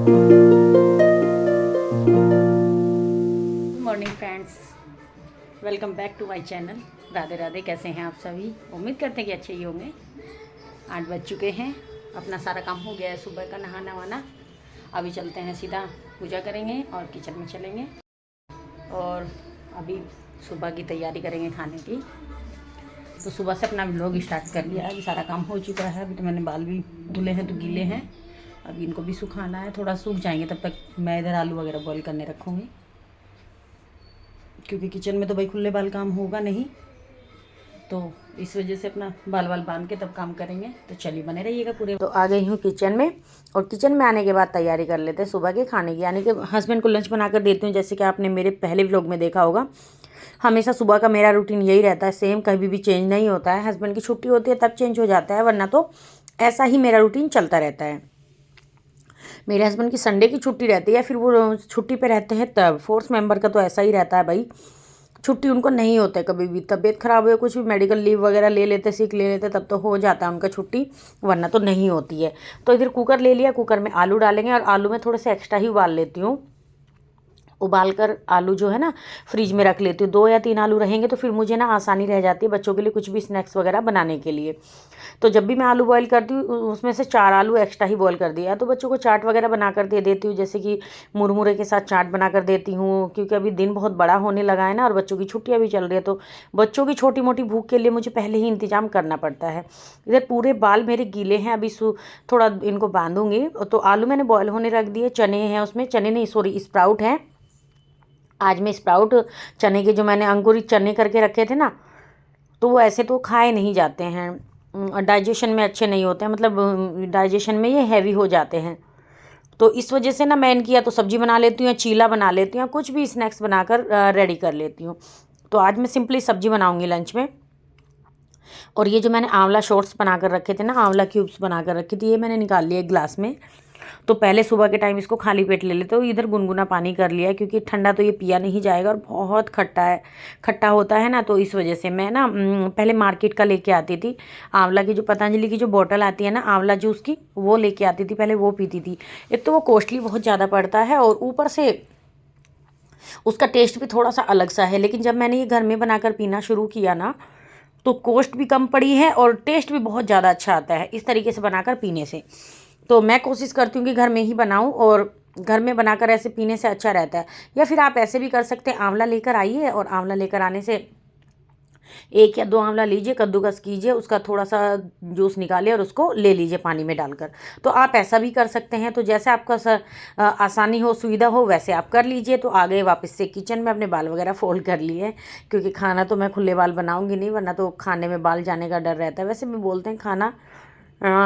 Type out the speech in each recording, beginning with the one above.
Morning friends, welcome back to my channel. Radhe Radhe. कैसे हैं आप सभी? उम्मीद करते हैं कि अच्छे ही होंगे। 8 बज चुके हैं, अपना सारा काम हो गया है सुबह का, नहाना वाना। अभी चलते हैं, सीधा पूजा करेंगे और किचन में चलेंगे और अभी सुबह की तैयारी करेंगे खाने की। तो सुबह से अपना व्लॉग स्टार्ट कर लिया, अभी सारा काम हो चुका है। अभी तो मैंने बाल भी धुले हैं तो गीले हैं, अभी इनको भी सुखाना है। थोड़ा सूख जाएंगे तब तक मैं इधर आलू वगैरह बॉईल करने रखूँगी, क्योंकि किचन में तो भाई खुले बाल काम होगा नहीं, तो इस वजह से अपना बाल बांध के तब काम करेंगे। तो चलिए बने रहिएगा पूरे। तो आ गई हूँ किचन में, और किचन में आने के बाद तैयारी कर लेते हैं सुबह के खाने की, यानी कि हस्बैंड को लंच बना कर देती हूँ। जैसे कि आपने मेरे पहले व्लॉग में देखा होगा, हमेशा सुबह का मेरा रूटीन यही रहता है, सेम, कभी भी चेंज नहीं होता है। हस्बैंड की छुट्टी होती है तब चेंज हो जाता है, वरना तो ऐसा ही मेरा रूटीन चलता रहता है। मेरे हस्बैंड की संडे की छुट्टी रहती है, फिर वो छुट्टी पे रहते हैं तब। फोर्थ मेंबर का तो ऐसा ही रहता है भाई, छुट्टी उनको नहीं होता है कभी भी। तबीयत ख़राब हो, कुछ भी मेडिकल लीव वगैरह ले लेते, सीख ले लेते, तब तो हो जाता है उनका छुट्टी, वरना तो नहीं होती है। तो इधर कुकर ले लिया, कुकर में आलू डालेंगे और आलू में थोड़े से एक्स्ट्रा ही उबाल लेती हूँ। उबाल कर आलू जो है ना फ्रिज में रख लेती हूँ। 2 या 3 आलू रहेंगे तो फिर मुझे ना आसानी रह जाती है बच्चों के लिए कुछ भी स्नैक्स वगैरह बनाने के लिए। तो जब भी मैं आलू बॉईल करती हूँ उसमें से 4 आलू एक्स्ट्रा ही बॉईल कर दिया। तो बच्चों को चाट वगैरह बना कर दे देती हूँ, जैसे कि मुरमुरे के साथ चाट बना कर देती हूँ, क्योंकि अभी दिन बहुत बड़ा होने लगा है ना और बच्चों की छुट्टियाँ भी चल रही है। तो बच्चों की छोटी मोटी भूख के लिए मुझे पहले ही इंतजाम करना पड़ता है। इधर पूरे बाल मेरे गीले हैं, अभी थोड़ा इनको बांधूंगी। तो आलू मैंने बॉयल होने रख दिए। चने हैं उसमें, चने नहीं सॉरी स्प्राउट हैं। आज मैं स्प्राउट चने के, जो मैंने अंकुरित चने करके रखे थे ना, तो वो ऐसे तो खाए नहीं जाते हैं, डाइजेशन में अच्छे नहीं होते हैं, मतलब डाइजेशन में ये हैवी हो जाते हैं। तो इस वजह से ना मैं इनकी या तो सब्जी बना लेती हूँ या चीला बना लेती हूँ, कुछ भी स्नैक्स बनाकर रेडी कर लेती हूँ। तो आज मैं सिंपली सब्जी बनाऊँगी लंच में। और ये जो मैंने आंवला शॉर्ट्स बना कर रखे थे ना, आंवला क्यूब्स बना कर रखी थी, ये मैंने निकाल लिया एक ग्लास में। तो पहले सुबह के टाइम इसको खाली पेट ले लेते हो। इधर गुनगुना पानी कर लिया, क्योंकि ठंडा तो ये पिया नहीं जाएगा और बहुत खट्टा है, खट्टा होता है ना। तो इस वजह से मैं ना पहले मार्केट का लेके आती थी, आंवला की जो पतंजलि की जो बोतल आती है ना आंवला जूस की, वो लेके आती थी पहले, वो पीती थी। एक तो वो कॉस्टली बहुत ज़्यादा पड़ता है और ऊपर से उसका टेस्ट भी थोड़ा सा अलग सा है। लेकिन जब मैंने ये घर में बनाकर पीना शुरू किया ना, तो कॉस्ट भी कम पड़ी है और टेस्ट भी बहुत ज़्यादा अच्छा आता है इस तरीके से बनाकर पीने से। तो मैं कोशिश करती हूँ कि घर में ही बनाऊँ, और घर में बनाकर ऐसे पीने से अच्छा रहता है। या फिर आप ऐसे भी कर सकते हैं, आंवला लेकर आइए और आंवला लेकर आने से 1 या 2 आंवला लीजिए, कद्दूकस कीजिए, उसका थोड़ा सा जूस निकालिए और उसको ले लीजिए पानी में डालकर। तो आप ऐसा भी कर सकते हैं। तो जैसे आपका आसानी हो, सुविधा हो, वैसे आप कर लीजिए। तो आ गए वापस से किचन में, अपने बाल वगैरह फोल्ड कर लिए, क्योंकि खाना तो मैं खुले बाल बनाऊँगी नहीं, वरना तो खाने में बाल जाने का डर रहता है। वैसे भी बोलते हैं खाना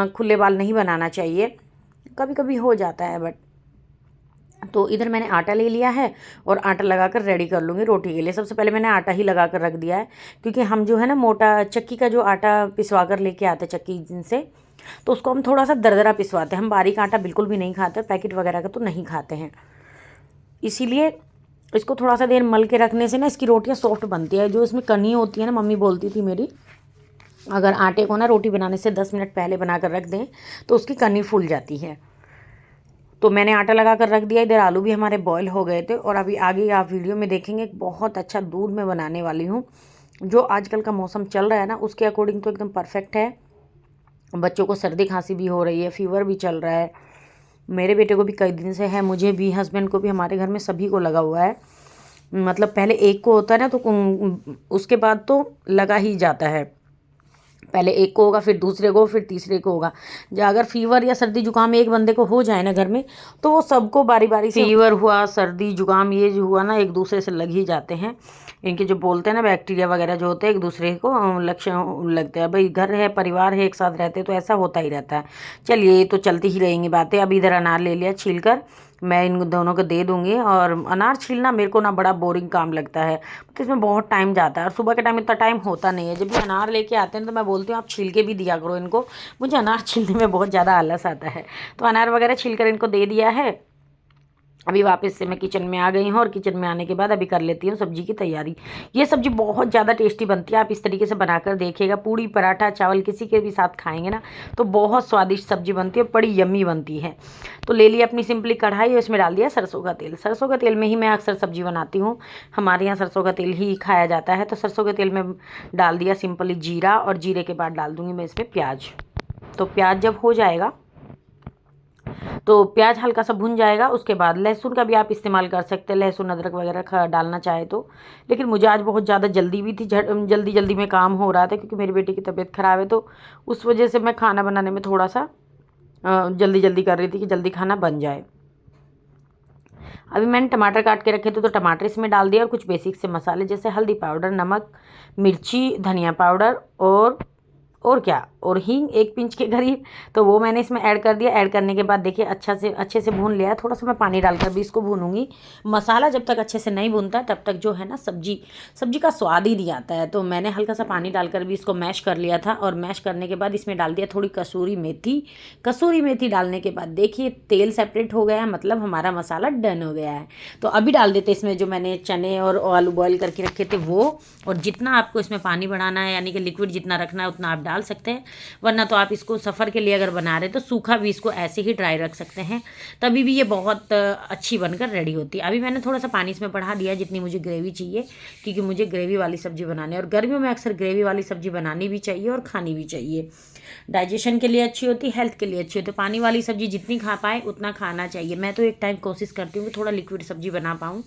खुले बाल नहीं बनाना चाहिए, कभी कभी हो जाता है बट। तो इधर मैंने आटा ले लिया है और आटा लगाकर रेडी कर लूँगी रोटी के लिए। सबसे पहले मैंने आटा ही लगा कर रख दिया है, क्योंकि हम जो है ना मोटा चक्की का जो आटा पिसवा कर लेके आते हैं चक्की जिनसे, तो उसको हम थोड़ा सा दरदरा पिसवाते हैं। हम बारीक आटा बिल्कुल भी नहीं खाते, पैकेट वगैरह का तो नहीं खाते हैं। इसीलिए इसको थोड़ा सा देर मल के रखने से ना इसकी रोटियाँ सॉफ्ट बनती है। जो इसमें कनी होती है ना, मम्मी बोलती थी मेरी, अगर आटे को ना रोटी बनाने से 10 मिनट पहले बना कर रख दें तो उसकी कनी फूल जाती है। तो मैंने आटा लगा कर रख दिया। इधर आलू भी हमारे बॉयल हो गए थे, और अभी आगे आप वीडियो में देखेंगे एक बहुत अच्छा दूध में बनाने वाली हूँ। जो आजकल का मौसम चल रहा है ना, उसके अकॉर्डिंग तो एकदम परफेक्ट है। बच्चों को सर्दी खांसी भी हो रही है, फीवर भी चल रहा है, मेरे बेटे को भी कई दिन से है, मुझे भी, हस्बैंड को भी, हमारे घर में सभी को लगा हुआ है। मतलब पहले एक को होता है ना, तो उसके बाद तो लगा ही जाता है। पहले एक को होगा, फिर दूसरे को, फिर तीसरे को होगा। अगर फीवर या सर्दी जुकाम एक बंदे को हो जाए ना घर में, तो वो सबको बारी बारी से, फीवर हुआ, सर्दी जुकाम ये जो हुआ ना, एक दूसरे से लग ही जाते हैं। इनके जो बोलते हैं ना बैक्टीरिया वगैरह जो होते हैं, एक दूसरे को लक्षण लगते हैं। भाई घर है, परिवार है, एक साथ रहते हैं, तो ऐसा होता ही रहता है। चलिए, ये तो चलती ही रहेंगी बातें। अब इधर अनार ले लिया छील कर, मैं इन दोनों को दे दूंगी। और अनार छीलना मेरे को ना बड़ा बोरिंग काम लगता है, तो इसमें बहुत टाइम जाता है, और सुबह के टाइम इतना टाइम होता नहीं है। जब भी अनार लेके आते हैं तो मैं बोलती हूँ आप छील के भी दिया करो इनको, मुझे अनार छीलने में बहुत ज़्यादा आलस आता है। तो अनार वगैरह छील कर इनको दे दिया है। अभी वापस से मैं किचन में आ गई हूँ और किचन में आने के बाद अभी कर लेती हूँ सब्जी की तैयारी। ये सब्जी बहुत ज़्यादा टेस्टी बनती है, आप इस तरीके से बनाकर देखिएगा। पूड़ी पराठा चावल किसी के भी साथ खाएंगे ना तो बहुत स्वादिष्ट सब्जी बनती है, बड़ी यम्मी बनती है। तो ले लिया अपनी सिंपली कढ़ाई और इसमें डाल दिया सरसों का तेल। सरसों का तेल में ही मैं अक्सर सब्जी बनाती हूँ, हमारे यहाँ सरसों का तेल ही खाया जाता है। तो सरसों के तेल में डाल दिया सिंपली जीरा, और जीरे के बाद डाल दूँगी मैं इसमें प्याज। तो प्याज जब हो जाएगा तो प्याज हल्का सा भुन जाएगा, उसके बाद लहसुन का भी आप इस्तेमाल कर सकते हैं, लहसुन अदरक वगैरह डालना चाहे तो। लेकिन मुझे आज बहुत ज़्यादा जल्दी भी थी, जल्दी जल्दी में काम हो रहा था क्योंकि मेरे बेटे की तबीयत ख़राब है, तो उस वजह से मैं खाना बनाने में थोड़ा सा जल्दी जल्दी कर रही थी कि जल्दी खाना बन जाए। अभी मैंने टमाटर काट के रखे थे तो टमाटर इसमें डाल दिया, और कुछ बेसिक से मसाले जैसे हल्दी पाउडर, नमक, मिर्ची, धनिया पाउडर और क्या, और हींग 1 पिंच के करीब, तो वो मैंने इसमें ऐड कर दिया। ऐड करने के बाद देखिए अच्छे से भून लिया है। थोड़ा सा मैं पानी डालकर भी इसको भूनूंगी। मसाला जब तक अच्छे से नहीं भूनता तब तक जो है ना सब्जी का स्वाद ही नहीं आता है। तो मैंने हल्का सा पानी डालकर भी इसको मैश कर लिया था, और मैश करने के बाद इसमें डाल दिया थोड़ी कसूरी मेथी डालने के बाद देखिए तेल सेपरेट हो गया है, मतलब हमारा मसाला डन हो गया है। तो अभी डाल देते इसमें जो मैंने चने और आलू बॉयल करके रखे थे वो, और जितना आपको इसमें पानी बढ़ाना है यानी कि लिक्विड जितना रखना है उतना आप डाल सकते हैं, वरना तो आप इसको सफ़र के लिए अगर बना रहे तो सूखा भी इसको ऐसे ही ड्राई रख सकते हैं, तभी भी ये बहुत अच्छी बनकर रेडी होती है। अभी मैंने थोड़ा सा पानी इसमें बढ़ा दिया जितनी मुझे ग्रेवी चाहिए, क्योंकि मुझे ग्रेवी वाली सब्जी बनानी है, और गर्मियों में अक्सर ग्रेवी वाली सब्जी बनानी भी चाहिए और खानी भी चाहिए। डाइजेशन के लिए अच्छी होती है, हेल्थ के लिए अच्छी होती है। पानी वाली सब्जी जितनी खा पाए उतना खाना चाहिए। मैं तो एक टाइम कोशिश करती हूँ कि थोड़ा लिक्विड सब्जी बना पाऊँ।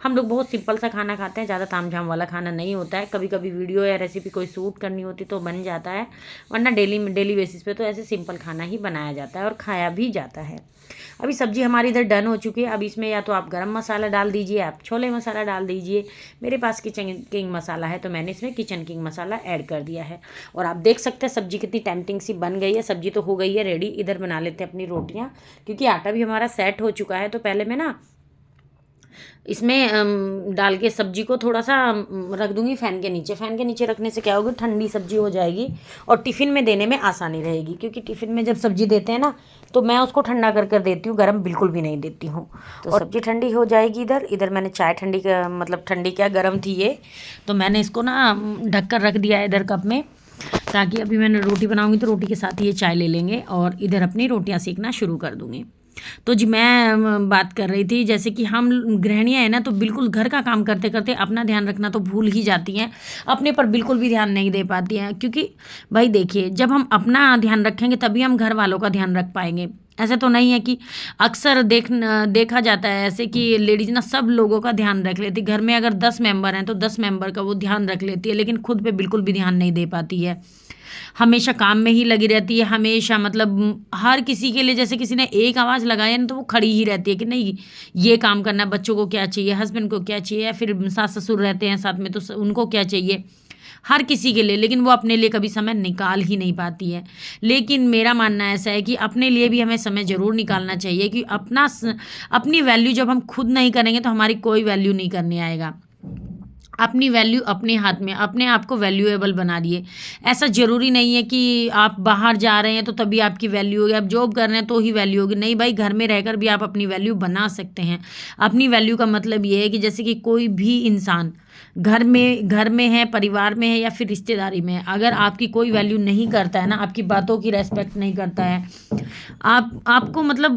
हम लोग बहुत सिंपल सा खाना खाते हैं, ज़्यादा ताम झाम वाला खाना नहीं होता है। कभी कभी वीडियो या रेसिपी कोई शूट करनी होती तो बन जाता है, वरना डेली बेसिस पे तो ऐसे सिंपल खाना ही बनाया जाता है और खाया भी जाता है। अभी सब्जी हमारी इधर डन हो चुकी है। अब इसमें या तो आप गरम मसाला डाल दीजिए, आप छोले मसाला डाल दीजिए। मेरे पास किचन किंग मसाला है तो मैंने इसमें किचन किंग मसाला ऐड कर दिया है। और आप देख सकते हैं सब्जी कितनी टेम्पटिंग सी बन गई है। सब्जी तो हो गई है रेडी। इधर बना लेते हैं अपनी रोटियाँ, क्योंकि आटा भी हमारा सेट हो चुका है। तो पहले मैं ना इसमें डाल के सब्जी को थोड़ा सा रख दूंगी फ़ैन के नीचे। फ़ैन के नीचे रखने से क्या होगी, ठंडी सब्जी हो जाएगी और टिफ़िन में देने में आसानी रहेगी। क्योंकि टिफ़िन में जब सब्जी देते हैं ना तो मैं उसको ठंडा कर देती हूँ, गर्म बिल्कुल भी नहीं देती हूँ। तो और सब्जी ठंडी हो जाएगी। इधर मैंने चाय ठंडी का मतलब ठंडी क्या गर्म थी ये, तो मैंने इसको ना ढक कर रख दिया है इधर कप में, ताकि अभी मैंने रोटी बनाऊँगी तो रोटी के साथ ये चाय ले लेंगे और इधर अपनी रोटियाँ सेकना शुरू कर दूँगी। तो जी मैं बात कर रही थी, जैसे कि हम गृहिणियाँ हैं ना तो बिल्कुल घर का काम करते करते अपना ध्यान रखना तो भूल ही जाती हैं, अपने पर बिल्कुल भी ध्यान नहीं दे पाती हैं। क्योंकि भाई देखिए, जब हम अपना ध्यान रखेंगे तभी हम घर वालों का ध्यान रख पाएंगे। ऐसे तो नहीं है कि अक्सर देखा जाता है ऐसे कि लेडीज़ ना सब लोगों का ध्यान रख लेती। घर में अगर 10 मेंबर हैं तो 10 मेंबर का वो ध्यान रख लेती है, लेकिन खुद पे बिल्कुल भी ध्यान नहीं दे पाती है। हमेशा काम में ही लगी रहती है, हमेशा मतलब हर किसी के लिए, जैसे किसी ने एक आवाज़ लगाई ना तो वो खड़ी ही रहती है कि नहीं ये काम करना है, बच्चों को क्या चाहिए, हस्बैंड को क्या चाहिए, या फिर सास ससुर रहते हैं साथ में तो उनको क्या चाहिए, हर किसी के लिए। लेकिन वो अपने लिए कभी समय निकाल ही नहीं पाती है। लेकिन मेरा मानना ऐसा है कि अपने लिए भी हमें समय ज़रूर निकालना चाहिए, कि अपनी वैल्यू जब हम खुद नहीं करेंगे तो हमारी कोई वैल्यू नहीं करने आएगा। अपनी वैल्यू अपने हाथ में, अपने आप को वैल्यूएबल बना दिए। ऐसा ज़रूरी नहीं है कि आप बाहर जा रहे हैं तो तभी आपकी वैल्यू होगी, आप जॉब कर रहे हैं तो ही वैल्यू होगी। नहीं भाई, घर में रहकर भी आप अपनी वैल्यू बना सकते हैं। अपनी वैल्यू का मतलब ये है कि जैसे कि कोई भी इंसान घर में है, परिवार में है या फिर रिश्तेदारी में है, अगर आपकी कोई वैल्यू नहीं करता है ना, आपकी बातों की रेस्पेक्ट नहीं करता है, आपको मतलब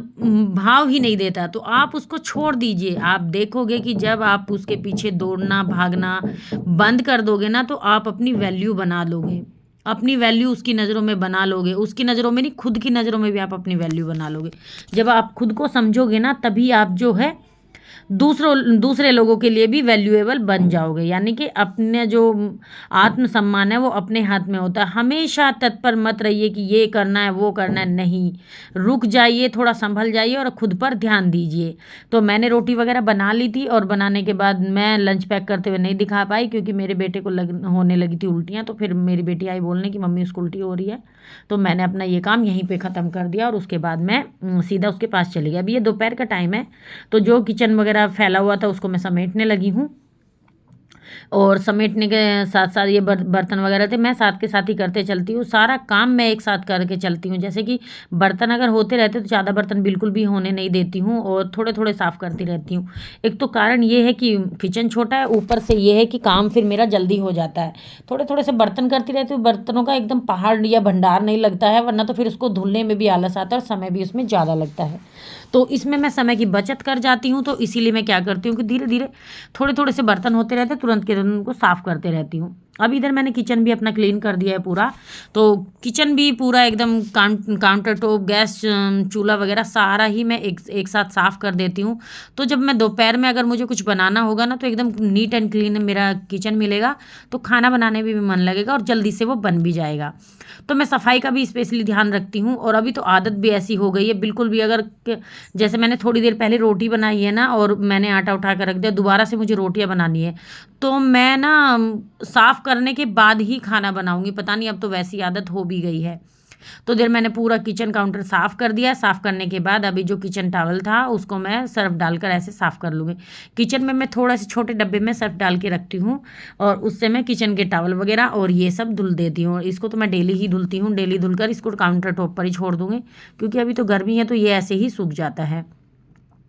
भाव ही नहीं देता, तो आप उसको छोड़ दीजिए। आप देखोगे कि जब आप उसके पीछे दौड़ना भागना बंद कर दोगे ना तो आप अपनी वैल्यू बना लोगे। अपनी वैल्यू उसकी नज़रों में बना लोगे, उसकी नज़रों में नहीं, खुद की नज़रों में भी आप अपनी वैल्यू बना लोगे। जब आप खुद को समझोगे ना तभी आप जो है दूसरे लोगों के लिए भी वैल्यूएबल बन जाओगे। यानी कि अपने जो आत्मसम्मान है वो अपने हाथ में होता है। हमेशा तत्पर मत रहिए कि ये करना है वो करना है, नहीं, रुक जाइए, थोड़ा संभल जाइए और खुद पर ध्यान दीजिए। तो मैंने रोटी वगैरह बना ली थी और बनाने के बाद मैं लंच पैक करते हुए नहीं दिखा पाई, क्योंकि मेरे बेटे को होने लगी थी उल्टियाँ। तो फिर मेरी बेटी आई बोलने कि मम्मी उसको उल्टी हो रही है, तो मैंने अपना ये काम यहीं पे ख़त्म कर दिया और उसके बाद मैं सीधा उसके पास चली गई। अभी ये दोपहर का टाइम है तो जो किचन वगैरह फैला हुआ था उसको मैं समेटने लगी हूँ। और समेटने के साथ साथ ये बर्तन वगैरह थे, मैं साथ के साथ ही करते चलती हूँ। सारा काम मैं एक साथ करके चलती हूँ। जैसे कि बर्तन अगर होते रहते तो ज़्यादा बर्तन बिल्कुल भी होने नहीं देती हूँ और थोड़े थोड़े साफ़ करती रहती हूँ। एक तो कारण ये है कि किचन छोटा है, ऊपर से ये है कि काम फिर मेरा जल्दी हो जाता है। थोड़े थोड़े से बर्तन करती रहती हूँ, बर्तनों का एकदम पहाड़ या भंडार नहीं लगता है, वरना तो फिर उसको धुलने में भी आलस आता है और समय भी उसमें ज़्यादा लगता है। तो इसमें मैं समय की बचत कर जाती हूँ। तो इसीलिए मैं क्या करती हूँ कि धीरे धीरे थोड़े थोड़े से बर्तन होते रहते, तुरंत के तुरंत उनको साफ़ करते रहती हूँ। अब इधर मैंने किचन भी अपना क्लीन कर दिया है पूरा। तो किचन भी पूरा एकदम काउंटर टॉप, गैस, चूल्हा वगैरह सारा ही मैं एक साथ साफ़ कर देती हूँ। तो जब मैं दोपहर में अगर मुझे कुछ बनाना होगा ना, तो एकदम नीट एंड क्लीन मेरा किचन मिलेगा, तो खाना बनाने में भी मन लगेगा और जल्दी से वो बन भी जाएगा। तो मैं सफाई का भी स्पेशली ध्यान रखती हूँ। और अभी तो आदत भी ऐसी हो गई है, बिल्कुल भी अगर जैसे मैंने थोड़ी देर पहले रोटी बनाई है ना, और मैंने आटा उठा कर रख दिया, दोबारा से मुझे रोटियां बनानी है, तो मैं ना साफ़ करने के बाद ही खाना बनाऊंगी। पता नहीं, अब तो वैसी आदत हो भी गई है। तो देर मैंने पूरा किचन काउंटर साफ़ कर दिया। साफ़ करने के बाद अभी जो किचन टॉवल था उसको मैं सर्फ डालकर ऐसे साफ़ कर लूँगी। किचन में मैं थोड़ा से छोटे डब्बे में सर्फ डाल के रखती हूँ और उससे मैं किचन के टॉवल वगैरह और ये सब धुल देती हूँ। और इसको तो मैं डेली ही धुलती हूँ, डेली धुलकर इसको काउंटर टॉप पर ही छोड़ दूँगी, क्योंकि अभी तो गर्मी है तो ये ऐसे ही सूख जाता है।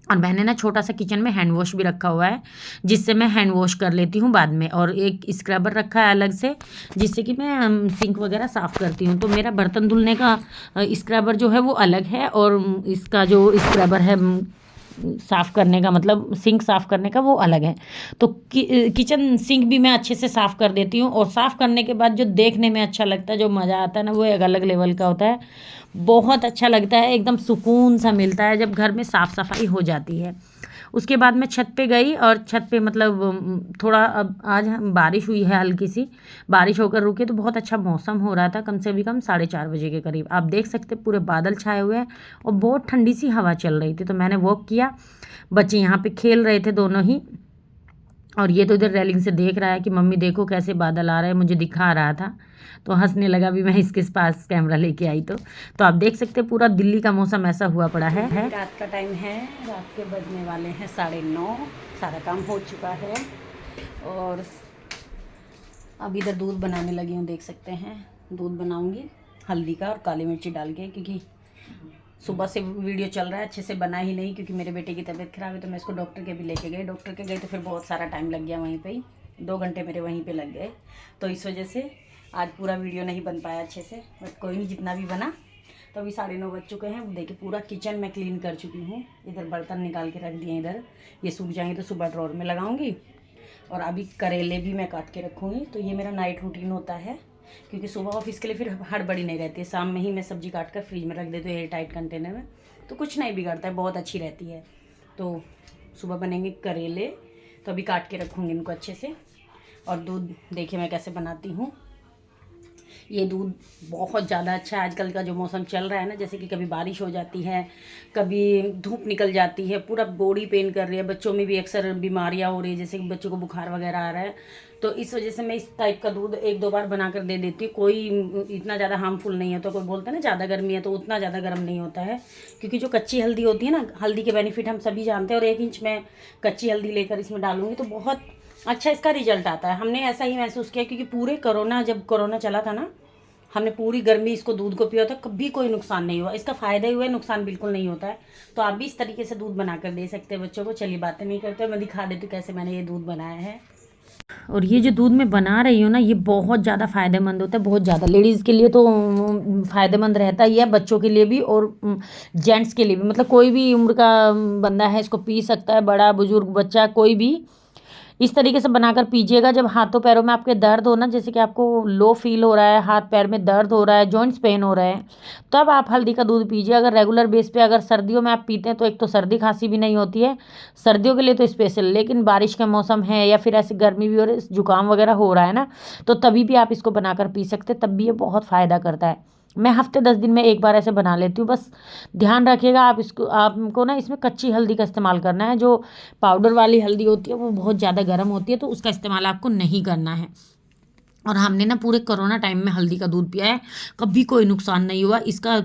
और मैंने ना छोटा सा किचन में हैंड वॉश भी रखा हुआ है, जिससे मैं हैंड वॉश कर लेती हूँ बाद में। और एक स्क्रबर रखा है अलग से, जिससे कि मैं सिंक वगैरह साफ़ करती हूँ। तो मेरा बर्तन धुलने का स्क्रबर जो है वो अलग है, और इसका जो स्क्रबर है साफ़ करने का, मतलब सिंक साफ़ करने का, वो अलग है। तो किचन सिंक भी मैं अच्छे से साफ़ कर देती हूँ। और साफ़ करने के बाद जो देखने में अच्छा लगता है, जो मज़ा आता है ना, वो एक अलग लेवल का होता है। बहुत अच्छा लगता है, एकदम सुकून सा मिलता है जब घर में साफ़ सफाई हो जाती है। उसके बाद मैं छत पे गई, और छत पे मतलब थोड़ा, अब आज बारिश हुई है, हल्की सी बारिश होकर रुकी, तो बहुत अच्छा मौसम हो रहा था, कम से भी कम 4:30 बजे के करीब। आप देख सकते पूरे बादल छाए हुए हैं और बहुत ठंडी सी हवा चल रही थी। तो मैंने वॉक किया, बच्चे यहाँ पे खेल रहे थे दोनों ही, और ये तो इधर रेलिंग से देख रहा है कि मम्मी देखो कैसे बादल आ रहे हैं, मुझे दिखा रहा था, तो हंसने लगा भी मैं इसके पास कैमरा लेके आई। तो आप देख सकते हैं पूरा दिल्ली का मौसम ऐसा हुआ पड़ा है। रात का टाइम है, रात के बजने वाले हैं 9:30। सारा काम हो चुका है और अब इधर दूध बनाने लगी हूँ। देख सकते हैं दूध बनाऊँगी हल्दी का और काली मिर्ची डाल के, क्योंकि सुबह से वीडियो चल रहा है, अच्छे से बना ही नहीं, क्योंकि मेरे बेटे की तबीयत ख़राब है। तो मैं इसको डॉक्टर के भी लेके गई, डॉक्टर के गई तो फिर बहुत सारा टाइम लग गया वहीं पे ही, 2 घंटे मेरे वहीं पे लग गए। तो इस वजह से आज पूरा वीडियो नहीं बन पाया अच्छे से, बट कोई नहीं, जितना भी बना। तो अभी 9:30 बज चुके हैं। देखिए पूरा किचन मैं क्लीन कर चुकी हूँ। इधर बर्तन निकाल के रख दिए, इधर ये सूख जाएंगे तो सुबह ड्रॉर में लगाऊंगी। और अभी करेले भी मैं काट के रखूँगी। तो ये मेरा नाइट रूटीन होता है, क्योंकि सुबह ऑफिस के लिए फिर हड़बड़ी नहीं रहती है। शाम में ही मैं सब्जी काट कर फ्रिज में रख देती हूँ एयर टाइट कंटेनर में, तो कुछ नहीं बिगड़ता है, बहुत अच्छी रहती है। तो सुबह बनेंगे करेले, तो अभी काट के रखूँगी इनको अच्छे से। और दूध देखिए मैं कैसे बनाती हूँ। ये दूध बहुत ज़्यादा अच्छा है। आजकल का जो मौसम चल रहा है ना, जैसे कि कभी बारिश हो जाती है, कभी धूप निकल जाती है, पूरा बॉडी पेन कर रही है, बच्चों में भी अक्सर बीमारियां हो रही है, जैसे कि बच्चों को बुखार वगैरह आ रहा है। तो इस वजह से मैं इस टाइप का दूध 1-2 बार बना कर दे देती हूँ। कोई इतना ज़्यादा हार्मफुल नहीं है। तो कोई बोलता है ना ज़्यादा गर्मी है, तो उतना ज़्यादा गर्म नहीं होता है, क्योंकि जो कच्ची हल्दी होती है ना, हल्दी के बेनिफिट हम सभी जानते हैं। और 1 इंच में कच्ची हल्दी लेकर इसमें डालूंगी तो बहुत अच्छा इसका रिजल्ट आता है। हमने ऐसा ही महसूस किया, क्योंकि पूरे जब कोरोना चला था ना, हमने पूरी गर्मी इसको दूध को पिया था, कभी कोई नुकसान नहीं हुआ। इसका फ़ायदा ही हुआ है, नुकसान बिल्कुल नहीं होता है। तो आप भी इस तरीके से दूध बनाकर दे सकते हैं बच्चों को। चलिए बातें नहीं करते, मैं दिखा देती हूँ कैसे मैंने ये दूध बनाया है। और ये जो दूध मैं बना रही हूँ ना, ये बहुत ज़्यादा फ़ायदेमंद होता है, बहुत ज़्यादा। लेडीज़ के लिए तो फ़ायदेमंद रहता ही है, बच्चों के लिए भी और जेंट्स के लिए भी। मतलब कोई भी उम्र का बंदा है इसको पी सकता है, बड़ा बुजुर्ग बच्चा कोई भी। इस तरीके से बनाकर पीजिएगा। जब हाथों पैरों में आपके दर्द हो ना, जैसे कि आपको लो फील हो रहा है, हाथ पैर में दर्द हो रहा है, जॉइंट्स पेन हो रहे हैं, तब आप हल्दी का दूध पीजिए। अगर रेगुलर बेस पे अगर सर्दियों में आप पीते हैं तो एक तो सर्दी खांसी भी नहीं होती है, सर्दियों के लिए तो स्पेशल। लेकिन बारिश का मौसम है या फिर ऐसी गर्मी भी हो रही है, जुकाम वगैरह हो रहा है ना, तो तभी भी आप इसको बनाकर पी सकते हैं, तब भी ये बहुत फ़ायदा करता है। मैं हफ्ते 10 दिन में एक बार ऐसे बना लेती हूँ। बस ध्यान रखिएगा आप इसको, आपको ना इसमें कच्ची हल्दी का इस्तेमाल करना है। जो पाउडर वाली हल्दी होती है वो बहुत ज़्यादा गर्म होती है, तो उसका इस्तेमाल आपको नहीं करना है। और हमने ना पूरे कोरोना टाइम में हल्दी का दूध पिया है, कभी कोई नुकसान नहीं हुआ इसका।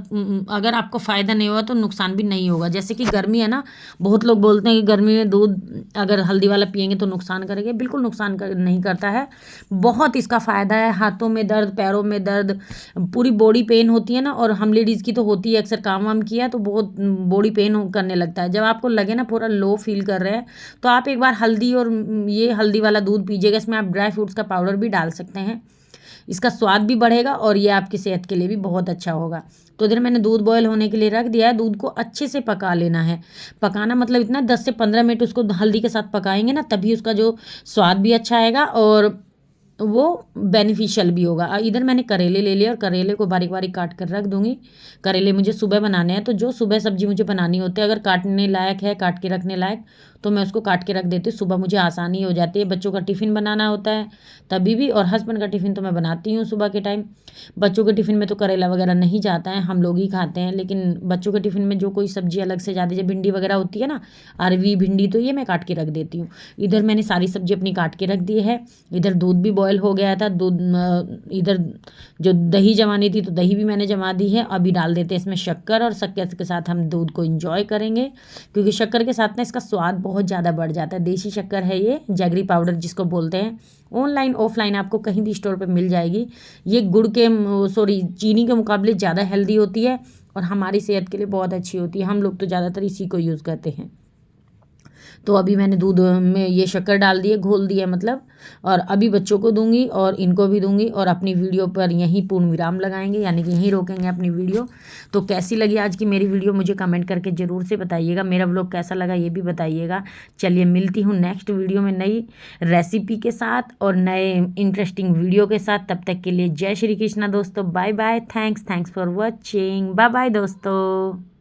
अगर आपको फ़ायदा नहीं हुआ तो नुकसान भी नहीं होगा। जैसे कि गर्मी है ना, बहुत लोग बोलते हैं कि गर्मी में दूध अगर हल्दी वाला पियेंगे तो नुकसान करेंगे, बिल्कुल नहीं करता है। बहुत इसका फ़ायदा है। हाथों में दर्द, पैरों में दर्द, पूरी बॉडी पेन होती है ना, और हम लेडीज़ की तो होती है, अक्सर काम वाम किया तो बहुत बॉडी पेन करने लगता है। जब आपको लगे ना पूरा लो फील कर रहे हैं, तो आप एक बार हल्दी और ये हल्दी वाला दूध पीजिएगा। इसमें आप ड्राई फ्रूट्स का पाउडर भी डाल सकते हैं, इसका स्वाद भी बढ़ेगा और ये आपकी सेहत के लिए भी बहुत अच्छा होगा। तो इधर मैंने दूध बॉयल होने के लिए रख दिया है। दूध को अच्छे से पका लेना है। पकाना मतलब इतना 10 से 15 मिनट उसको हल्दी के साथ पकाएंगे ना, तभी उसका जो स्वाद भी अच्छा आएगा और वो बेनिफिशियल भी होगा। इधर मैंने करेले ले लिए और करेले को बारीक बारीक काट कर रख दूंगी। करेले मुझे सुबह बनाने हैं, तो जो सुबह सब्जी मुझे बनानी होती है, अगर काटने लायक है, काट के रखने लायक, तो मैं उसको काट के रख देती हूँ। सुबह मुझे आसानी हो जाती है। बच्चों का टिफ़िन बनाना होता है तभी भी, और हस्बैंड का टिफ़िन तो मैं बनाती हूँ सुबह के टाइम। बच्चों के टिफ़िन में तो करेला वगैरह नहीं जाता है, हम लोग ही खाते हैं। लेकिन बच्चों के टिफ़िन में जो कोई सब्जी अलग से जाती है, जब भिंडी वगैरह होती है ना, अरवी भिंडी, तो ये मैं काट के रख देती हूँ। इधर मैंने सारी सब्जी अपनी काट के रख दी है। इधर दूध भी बॉयल हो गया था। दूध इधर जो दही जमानी थी, तो दही भी मैंने जमा दी है। अभी डाल देते हैं इसमें शक्कर, और शक्कर के साथ हम दूध को इंजॉय करेंगे, क्योंकि शक्कर के साथ ना इसका स्वाद बहुत ज़्यादा बढ़ जाता है। देसी शक्कर है ये, जैगरी पाउडर जिसको बोलते हैं। ऑनलाइन ऑफलाइन आपको कहीं भी स्टोर पर मिल जाएगी। ये गुड़ के चीनी के मुकाबले ज़्यादा हेल्दी होती है और हमारी सेहत के लिए बहुत अच्छी होती है। हम लोग तो ज़्यादातर इसी को यूज़ करते हैं। तो अभी मैंने दूध में ये शक्कर डाल दी है, घोल दिया मतलब, और अभी बच्चों को दूंगी और इनको भी दूंगी, और अपनी वीडियो पर यहीं पूर्ण विराम लगाएंगे, यानी कि यहीं रोकेंगे अपनी वीडियो। तो कैसी लगी आज की मेरी वीडियो मुझे कमेंट करके ज़रूर से बताइएगा। मेरा व्लॉग कैसा लगा ये भी बताइएगा। चलिए मिलती हूँ नेक्स्ट वीडियो में नई रेसिपी के साथ और नए इंटरेस्टिंग वीडियो के साथ। तब तक के लिए जय श्री कृष्णा दोस्तों, bye bye. Thanks for watching, bye bye दोस्तों।